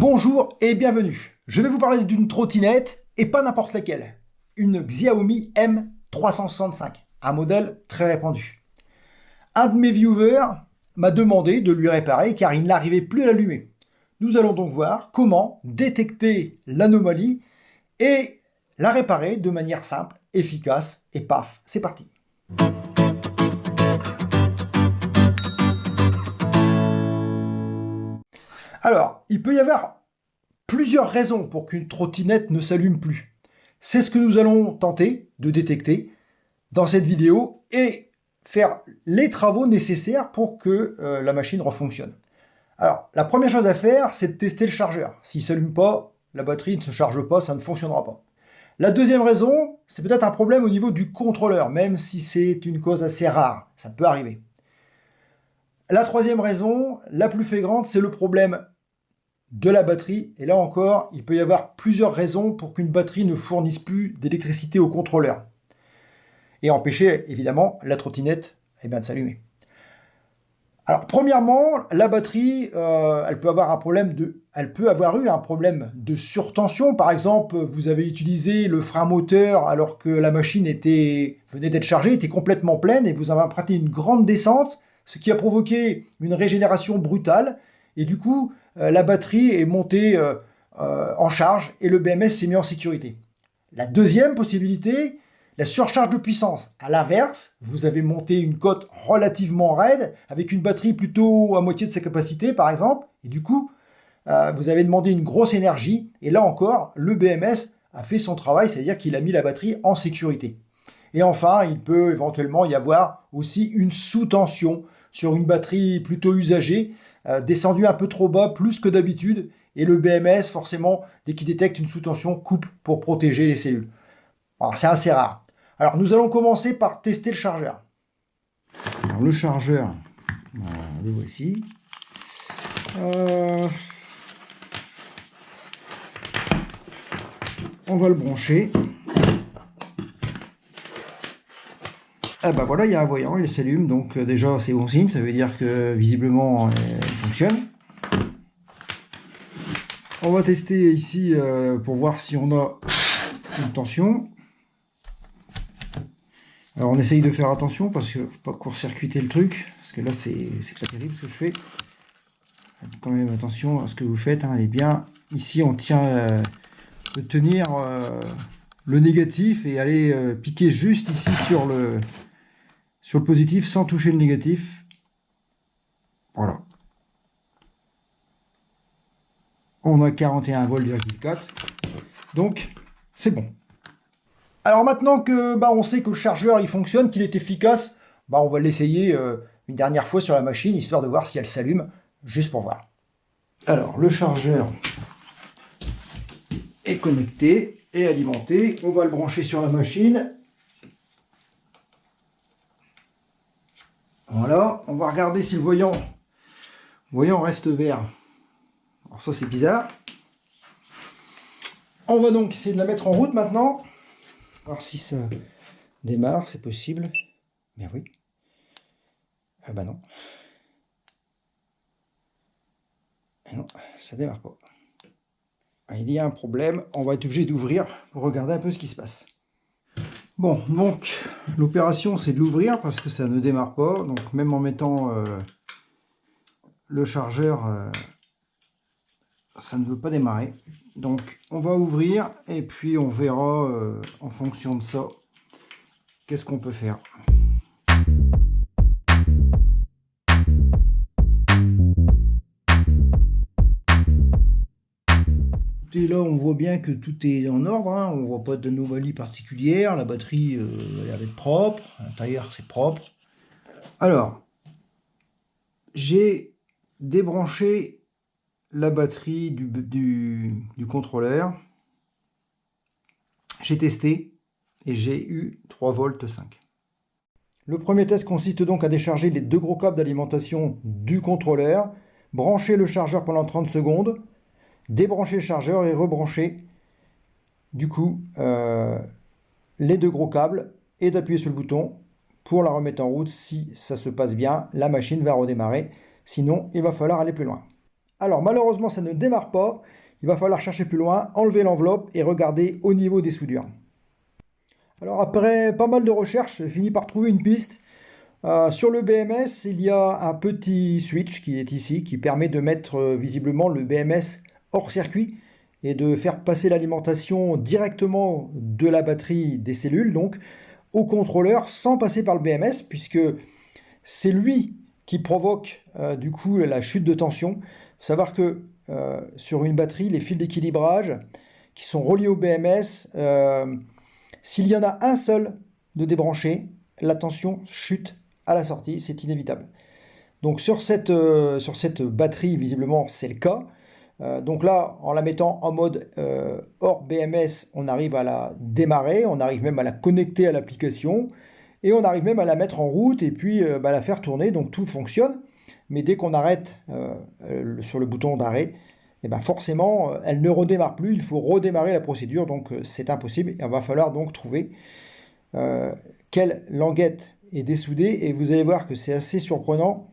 Bonjour et bienvenue. Je vais vous parler d'une trottinette et pas n'importe laquelle. Une Xiaomi M365, un modèle très répandu. Un de mes viewers m'a demandé de lui réparer car il n'arrivait plus à l'allumer. Nous allons donc voir comment détecter l'anomalie et la réparer de manière simple, efficace et paf, c'est parti. Alors, il peut y avoir plusieurs raisons pour qu'une trottinette ne s'allume plus. C'est ce que nous allons tenter de détecter dans cette vidéo et faire les travaux nécessaires pour que la machine refonctionne. Alors, la première chose à faire, c'est de tester le chargeur. S'il ne s'allume pas, la batterie ne se charge pas, ça ne fonctionnera pas. La deuxième raison, c'est peut-être un problème au niveau du contrôleur, même si c'est une cause assez rare, ça peut arriver. La troisième raison, la plus flagrante, c'est le problème de la batterie. Et là encore, il peut y avoir plusieurs raisons pour qu'une batterie ne fournisse plus d'électricité au contrôleur. Et empêcher, évidemment, la trottinette de s'allumer. Alors, premièrement, la batterie, elle peut avoir eu un problème de surtension. Par exemple, vous avez utilisé le frein moteur alors que la machine venait d'être chargée, était complètement pleine et vous avez emprunté une grande descente, ce qui a provoqué une régénération brutale. Et du coup, la batterie est montée en charge et le BMS s'est mis en sécurité. La deuxième possibilité, la surcharge de puissance. À l'inverse, vous avez monté une cote relativement raide avec une batterie plutôt à moitié de sa capacité, par exemple. Et du coup, vous avez demandé une grosse énergie. Et là encore, le BMS a fait son travail, c'est-à-dire qu'il a mis la batterie en sécurité. Et enfin, il peut éventuellement y avoir aussi une sous-tension sur une batterie plutôt usagée, descendue un peu trop bas, plus que d'habitude. Et le BMS, forcément, dès qu'il détecte une sous-tension, coupe pour protéger les cellules. Alors, c'est assez rare. Alors, nous allons commencer par tester le chargeur. Alors, le chargeur, le voici. On va le brancher. Ah bah voilà, il y a un voyant, il s'allume, donc déjà c'est bon signe, ça veut dire que visiblement il fonctionne. On va tester ici pour voir si on a une tension. Alors on essaye de faire attention parce qu'il ne faut pas court-circuiter le truc, parce que là c'est pas terrible ce que je fais. Faites quand même attention à ce que vous faites, hein, elle est bien. Ici on tient de tenir le négatif et aller piquer juste ici sur le positif sans toucher le négatif. Voilà. On a 41 volts,4. Donc, c'est bon. Alors maintenant que on sait que le chargeur il fonctionne, qu'il est efficace, on va l'essayer une dernière fois sur la machine, histoire de voir si elle s'allume, juste pour voir. Alors, le chargeur est connecté et alimenté. On va le brancher sur la machine. Voilà, on va regarder si le voyant reste vert. Alors ça c'est bizarre. On va donc essayer de la mettre en route maintenant. Voir si ça démarre, c'est possible. Mais oui. Ah bah non. Et non, ça démarre pas. Il y a un problème, on va être obligé d'ouvrir pour regarder un peu ce qui se passe. Bon, donc l'opération c'est de l'ouvrir parce que ça ne démarre pas. Donc même en mettant le chargeur, ça ne veut pas démarrer. Donc on va ouvrir et puis on verra en fonction de ça qu'est-ce qu'on peut faire. Et là on voit bien que tout est en ordre, hein. On voit pas d'anomalie particulière, la batterie a l'air d'être propre, à l'intérieur c'est propre. Alors, j'ai débranché la batterie du contrôleur, j'ai testé et j'ai eu 3,5 volts. Le premier test consiste donc à décharger les deux gros câbles d'alimentation du contrôleur, brancher le chargeur pendant 30 secondes, débrancher le chargeur et rebrancher du coup les deux gros câbles et d'appuyer sur le bouton pour la remettre en route. Si ça se passe bien, la machine va redémarrer, sinon il va falloir aller plus loin. Alors malheureusement ça ne démarre pas, il va falloir chercher plus loin, enlever l'enveloppe et regarder au niveau des soudures. Alors après pas mal de recherches, j'ai fini par trouver une piste. Sur le BMS, il y a un petit switch qui est ici, qui permet de mettre visiblement le BMS hors circuit et de faire passer l'alimentation directement de la batterie des cellules, donc au contrôleur, sans passer par le BMS, puisque c'est lui qui provoque du coup la chute de tension. Il faut savoir que sur une batterie, les fils d'équilibrage qui sont reliés au BMS, s'il y en a un seul de débranché, la tension chute à la sortie, c'est inévitable. Donc sur cette batterie, visiblement, c'est le cas. Donc là, en la mettant en mode hors BMS, on arrive à la démarrer, on arrive même à la connecter à l'application, et on arrive même à la mettre en route et puis la faire tourner, donc tout fonctionne. Mais dès qu'on arrête sur le bouton d'arrêt, et ben forcément, elle ne redémarre plus, il faut redémarrer la procédure, donc c'est impossible. Il va falloir donc trouver quelle languette est dessoudée, et vous allez voir que c'est assez surprenant.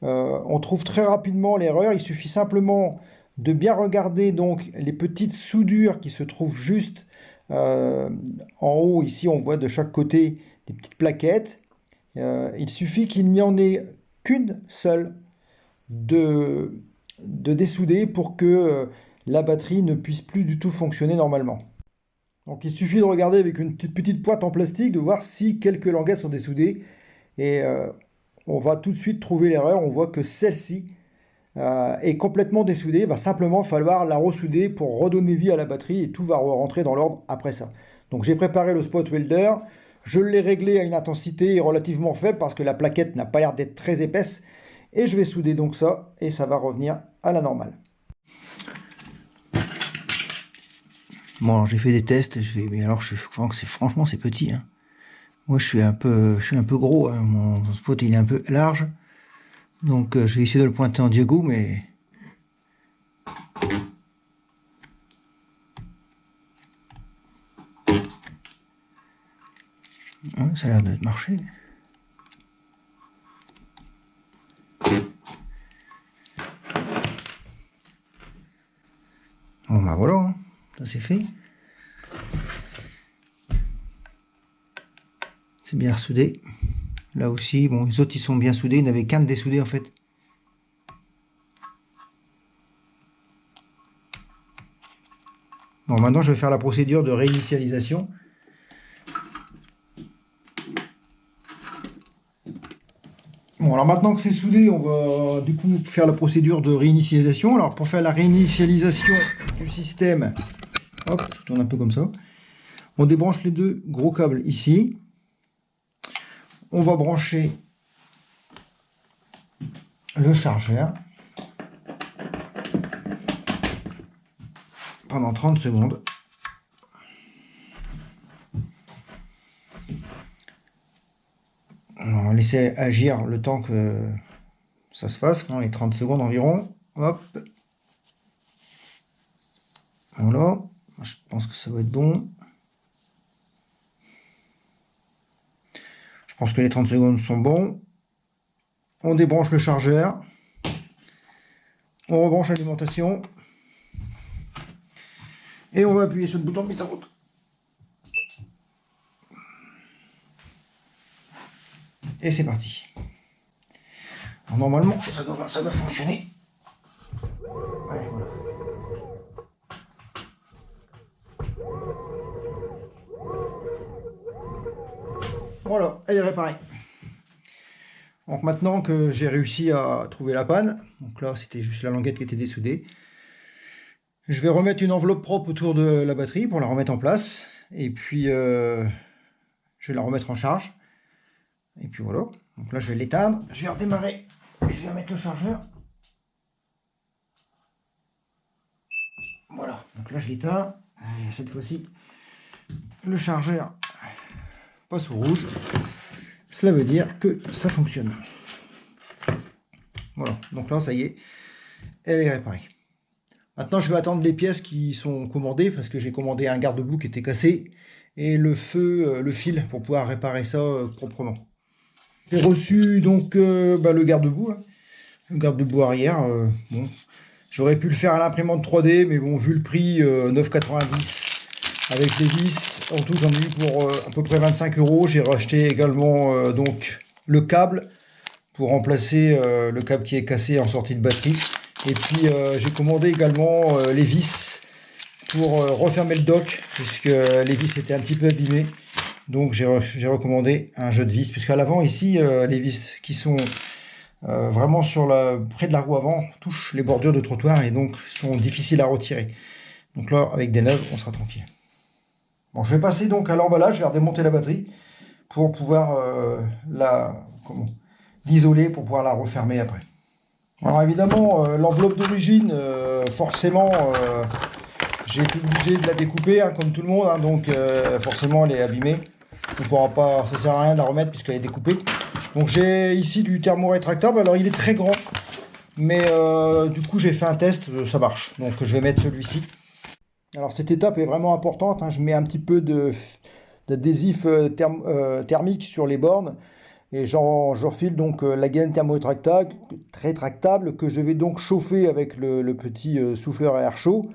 On trouve très rapidement l'erreur, il suffit simplement de bien regarder donc les petites soudures qui se trouvent juste en haut. Ici on voit de chaque côté des petites plaquettes. Il suffit qu'il n'y en ait qu'une seule de dessoudée pour que la batterie ne puisse plus du tout fonctionner normalement. Donc il suffit de regarder avec une petite pointe en plastique, de voir si quelques languettes sont dessoudées, et on va tout de suite trouver l'erreur. On voit que celle-ci est complètement dessoudée. Il va simplement falloir la ressouder pour redonner vie à la batterie, et tout va rentrer dans l'ordre après ça. Donc j'ai préparé le spot welder, je l'ai réglé à une intensité relativement faible parce que la plaquette n'a pas l'air d'être très épaisse, et je vais souder donc ça, et ça va revenir à la normale. Bon, alors j'ai fait des tests, mais alors franchement c'est petit, hein. Moi je suis un peu gros, hein. Mon spot il est un peu large, donc je vais essayer de le pointer en diago, mais ouais, ça a l'air de marcher. Bon bah voilà, hein. Ça c'est fait. C'est bien soudé. Là aussi, bon, les autres ils sont bien soudés, il n'y avait qu'un de dessoudé en fait. Bon, maintenant je vais faire la procédure de réinitialisation. Bon, alors maintenant que c'est soudé, on va du coup faire la procédure de réinitialisation. Alors pour faire la réinitialisation du système, hop, je tourne un peu comme ça. On débranche les deux gros câbles ici. On va brancher le chargeur pendant 30 secondes. On va laisser agir le temps que ça se fasse, les 30 secondes environ. Hop. Voilà. Je pense que ça va être bon. Je pense que les 30 secondes sont bons. On débranche le chargeur. On rebranche l'alimentation. Et on va appuyer sur le bouton de mise en route. Et c'est parti. Alors normalement, ça doit fonctionner. Ouais, voilà. Voilà, elle est réparée. Donc maintenant que j'ai réussi à trouver la panne, donc là c'était juste la languette qui était dessoudée, je vais remettre une enveloppe propre autour de la batterie pour la remettre en place, et puis je vais la remettre en charge. Et puis voilà, donc là je vais l'éteindre, je vais redémarrer, et je vais remettre le chargeur. Voilà, donc là je l'éteins, et cette fois-ci le chargeur passe au rouge, cela veut dire que ça fonctionne. Voilà, donc là ça y est, elle est réparée. Maintenant je vais attendre les pièces qui sont commandées, parce que j'ai commandé un garde-boue qui était cassé, et le fil pour pouvoir réparer ça proprement. J'ai reçu donc le garde-boue, hein, le garde-boue arrière. Bon, J'aurais pu le faire à l'imprimante 3D, mais bon, vu le prix, 9,90 avec les vis, en tout j'en ai eu pour à peu près 25 €. J'ai racheté également donc le câble pour remplacer le câble qui est cassé en sortie de batterie. Et puis j'ai commandé également les vis pour refermer le dock, puisque les vis étaient un petit peu abîmées. Donc j'ai recommandé un jeu de vis, puisqu'à l'avant ici, les vis qui sont vraiment près de la roue avant touchent les bordures de trottoir et donc sont difficiles à retirer. Donc là, avec des neuves, on sera tranquille. Bon, je vais passer donc à l'emballage, je vais redémonter la batterie pour pouvoir l'isoler, pour pouvoir la refermer après. Alors évidemment, l'enveloppe d'origine, forcément, j'ai été obligé de la découper, hein, comme tout le monde, hein, donc forcément elle est abîmée. On pourra pas, ça sert à rien de la remettre puisqu'elle est découpée. Donc j'ai ici du thermo-rétractable, alors il est très grand, mais du coup j'ai fait un test, ça marche. Donc je vais mettre celui-ci. Alors cette étape est vraiment importante, hein. Je mets un petit peu d'adhésif thermique sur les bornes et j'enfile donc la gaine thermo-rétractable que je vais donc chauffer avec le petit souffleur à air chaud.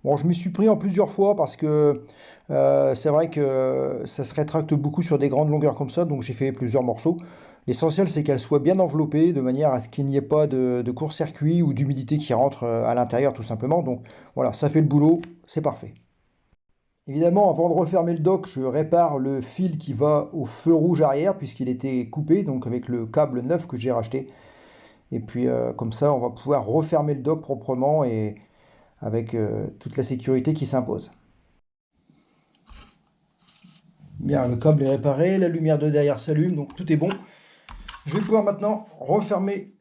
Bon, je m'y suis pris en plusieurs fois parce que c'est vrai que ça se rétracte beaucoup sur des grandes longueurs comme ça, donc j'ai fait plusieurs morceaux. L'essentiel, c'est qu'elle soit bien enveloppée de manière à ce qu'il n'y ait pas de court-circuit ou d'humidité qui rentre à l'intérieur tout simplement. Donc voilà, ça fait le boulot, c'est parfait. Évidemment, avant de refermer le dock, je répare le fil qui va au feu rouge arrière puisqu'il était coupé, donc avec le câble neuf que j'ai racheté. Et puis comme ça, on va pouvoir refermer le dock proprement et avec toute la sécurité qui s'impose. Bien, le câble est réparé, la lumière de derrière s'allume, donc tout est bon. Je vais pouvoir maintenant refermer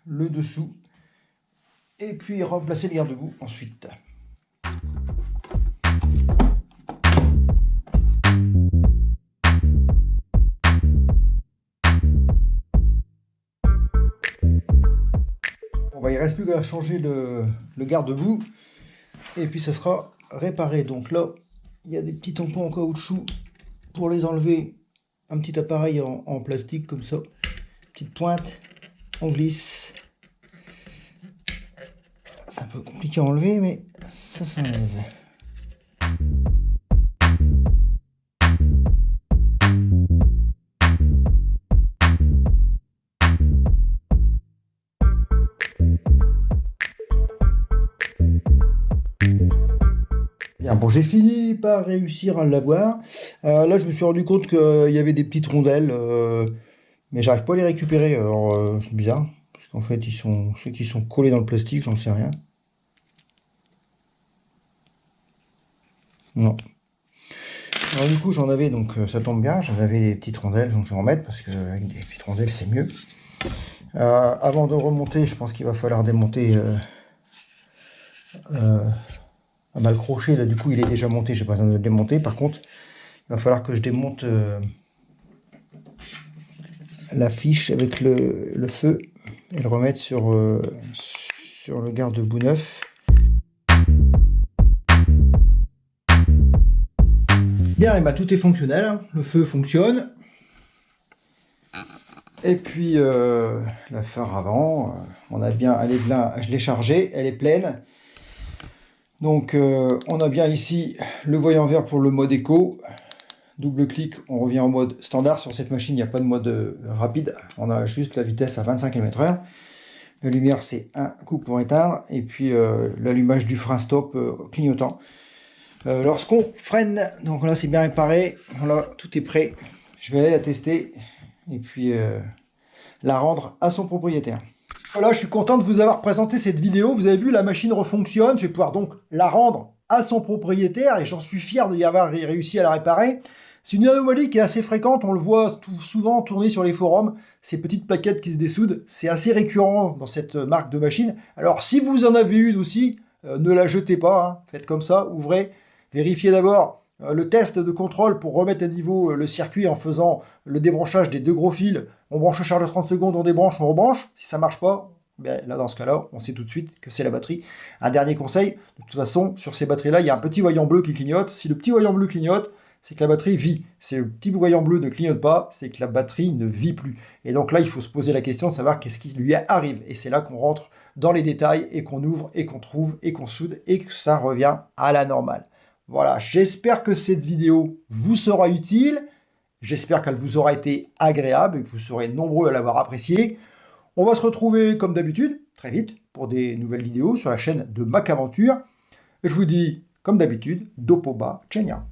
le dessous et puis remplacer les garde-boue ensuite. Bon, bah, il ne reste plus qu'à changer le garde-boue et puis ça sera réparé. Donc là, il y a des petits tampons en caoutchouc pour les enlever. Un petit appareil en plastique comme ça, petite pointe, on glisse. C'est un peu compliqué à enlever, mais ça s'enlève. Bien, bon, j'ai fini par réussir à l'avoir. Là, je me suis rendu compte qu'il y avait des petites rondelles, mais j'arrive pas à les récupérer. Alors, c'est bizarre, parce qu'en fait, ceux qui sont collés dans le plastique, j'en sais rien. Non. Alors, du coup, j'en avais, donc ça tombe bien, j'en avais des petites rondelles, donc je vais en mettre, parce qu'avec des petites rondelles, c'est mieux. Avant de remonter, je pense qu'il va falloir démonter à mal crochet. Là, du coup, il est déjà monté, j'ai pas besoin de le démonter. Par contre, il va falloir que je démonte la fiche avec le feu et le remettre sur le garde-boue neuf. Bien, et bah, tout est fonctionnel, le feu fonctionne. Et puis la phare avant, on a bien, elle est pleine, je l'ai chargée, elle est pleine. Donc on a bien ici le voyant vert pour le mode éco. Double clic, on revient en mode standard. Sur cette machine, il n'y a pas de mode rapide, on a juste la vitesse à 25 km/h. La lumière, c'est un coup pour éteindre, et puis l'allumage du frein stop clignotant. Lorsqu'on freine, donc là c'est bien réparé, voilà, tout est prêt. Je vais aller la tester et puis la rendre à son propriétaire. Voilà, je suis content de vous avoir présenté cette vidéo. Vous avez vu, la machine refonctionne. Je vais pouvoir donc la rendre à son propriétaire et j'en suis fier d'y avoir réussi à la réparer. C'est une anomalie qui est assez fréquente, on le voit souvent tourner sur les forums, ces petites plaquettes qui se dessoudent. C'est assez récurrent dans cette marque de machine. Alors si vous en avez une aussi, ne la jetez pas, hein. Faites comme ça, ouvrez. Vérifiez d'abord le test de contrôle pour remettre à niveau le circuit en faisant le débranchage des deux gros fils. On branche le charge de 30 secondes, on débranche, on rebranche. Si ça ne marche pas, bien là dans ce cas-là, on sait tout de suite que c'est la batterie. Un dernier conseil, de toute façon, sur ces batteries-là, il y a un petit voyant bleu qui clignote. Si le petit voyant bleu clignote, c'est que la batterie vit. Si le petit voyant bleu ne clignote pas, c'est que la batterie ne vit plus. Et donc là, il faut se poser la question de savoir qu'est-ce qui lui arrive. Et c'est là qu'on rentre dans les détails et qu'on ouvre et qu'on trouve et qu'on soude et que ça revient à la normale. Voilà, j'espère que cette vidéo vous sera utile. J'espère qu'elle vous aura été agréable et que vous serez nombreux à l'avoir appréciée. On va se retrouver comme d'habitude, très vite, pour des nouvelles vidéos sur la chaîne de Mac Aventure. Et je vous dis, comme d'habitude, Dopoba Chenya.